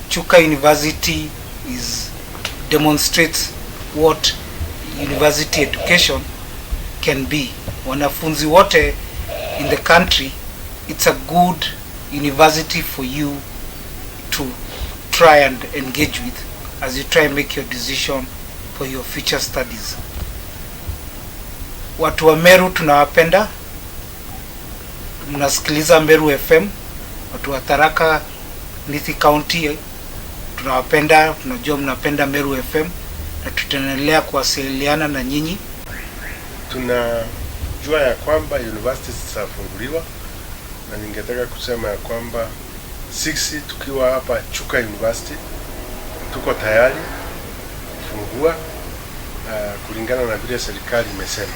Chuka University demonstrates what university education can be. Wanafunzi wote in the country, it's a good university for you to try and engage with as you try and make your decision for your future studies. Watu wa Meru tunawapenda. Mnasikiliza Meru FM. Watu wa Tharaka Nithi County tunawapenda, tunajua mnapenda Meru FM na tutaendelea kuwasiliana na nyinyi. Tunajua ya kwamba universities zitafunguliwa, na ningetaka kusema ya kwamba sisi tukiwa hapa Chuka University tuko tayari kufungua kulingana na vile serikali imesema.